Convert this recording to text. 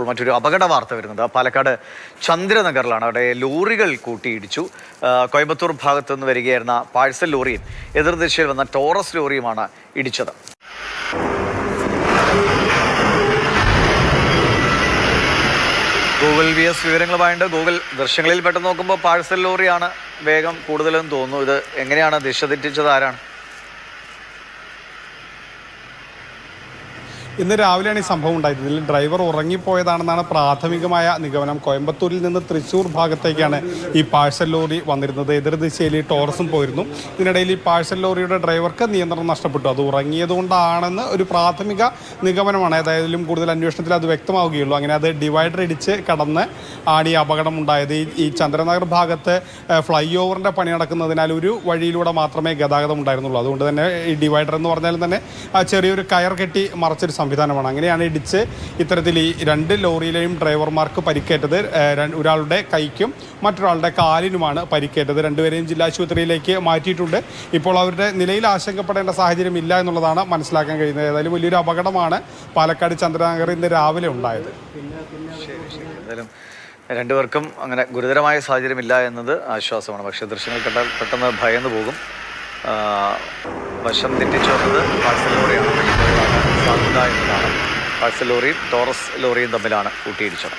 ഇപ്പോൾ മറ്റൊരു അപകട വാർത്ത വരുന്നത് പാലക്കാട് ചന്ദ്രനഗറിലാണ്. അവിടെ ലോറികൾ കൂട്ടിയിടിച്ചു. കോയമ്പത്തൂർ ഭാഗത്തു നിന്ന് വരികയായിരുന്ന പാഴ്സൽ ലോറിയും എതിർദിശയിൽ വന്ന ടോറസ് ലോറിയുമാണ് ഇടിച്ചത്. Google VS വിവരങ്ങളുമായുണ്ട്. ഗൂഗിൾ, ദൃശ്യങ്ങളിൽ പെട്ടെന്ന് നോക്കുമ്പോൾ പാഴ്സൽ ലോറിയാണ് വേഗം കൂടുതലെന്ന് തോന്നുന്നു. ഇത് എങ്ങനെയാണ് ദിശ തെറ്റിച്ചത്? ആരാണ്? ഇന്ന് രാവിലെയാണ് ഈ സംഭവം ഉണ്ടായത്. ഇതിൽ ഡ്രൈവർ ഉറങ്ങിപ്പോയതാണെന്നാണ് പ്രാഥമികമായ നിഗമനം. കോയമ്പത്തൂരിൽ നിന്ന് തൃശ്ശൂർ ഭാഗത്തേക്കാണ് ഈ പാഴ്സൽ ലോറി വന്നിരുന്നത്. എതിർദിശയിൽ ടോറസും പോയിരുന്നു. ഇതിനിടയിൽ ഈ പാഴ്സൽ ലോറിയുടെ ഡ്രൈവർക്ക് നിയന്ത്രണം നഷ്ടപ്പെട്ടു. അത് ഉറങ്ങിയതുകൊണ്ടാണെന്ന് ഒരു പ്രാഥമിക നിഗമനമാണ്. ഏതായാലും കൂടുതൽ അന്വേഷണത്തിൽ അത് വ്യക്തമാവുകയുള്ളൂ. അങ്ങനെ അത് ഡിവൈഡർ ഇടിച്ച് കടന്ന് ആണ് ഈ അപകടം ഉണ്ടായത്. ഈ ചന്ദ്രനഗർ ഭാഗത്ത് ഫ്ലൈ ഓവറിൻ്റെ പണി നടക്കുന്നതിനാൽ ഒരു വഴിയിലൂടെ മാത്രമേ ഗതാഗതം ഉണ്ടായിരുന്നുള്ളൂ. അതുകൊണ്ട് തന്നെ ഈ ഡിവൈഡർ എന്ന് പറഞ്ഞാൽ തന്നെ ചെറിയൊരു കയർ കെട്ടി മറച്ചൊരു സംവിധാനമാണ്. അങ്ങനെയാണ് ഇടിച്ച് ഇത്തരത്തിൽ ഈ രണ്ട് ലോറിയിലെയും ഡ്രൈവർമാർക്ക് പരിക്കേറ്റത്. ഒരാളുടെ കൈക്കും മറ്റൊരാളുടെ കാലിനുമാണ് പരിക്കേറ്റത്. രണ്ടുപേരെയും ജില്ലാ ആശുപത്രിയിലേക്ക് മാറ്റിയിട്ടുണ്ട്. ഇപ്പോൾ അവരുടെ നിലയിൽ ആശങ്കപ്പെടേണ്ട സാഹചര്യം ഇല്ല എന്നുള്ളതാണ് മനസ്സിലാക്കാൻ കഴിയുന്നത്. ഏതായാലും വലിയൊരു അപകടമാണ് പാലക്കാട് ചന്ദ്രനഗർ ഇന്ന് രാവിലെ ഉണ്ടായത്. എന്തായാലും രണ്ടുപേർക്കും അങ്ങനെ ഗുരുതരമായ സാഹചര്യമില്ല എന്നത് ആശ്വാസമാണ്. പക്ഷേ ദൃശ്യങ്ങൾ കണ്ടാൽ പെട്ടെന്ന് ഭയന്നു പോകും. വശം തെറ്റിച്ചു വന്നത് പാഴ്സൽ ലോറിയാണ്. സാധ്യത എന്നതാണ്. പാഴ്സൽ ലോറിയും ടോറസ് ലോറിയും തമ്മിലാണ് കൂട്ടിയിടിച്ചത്.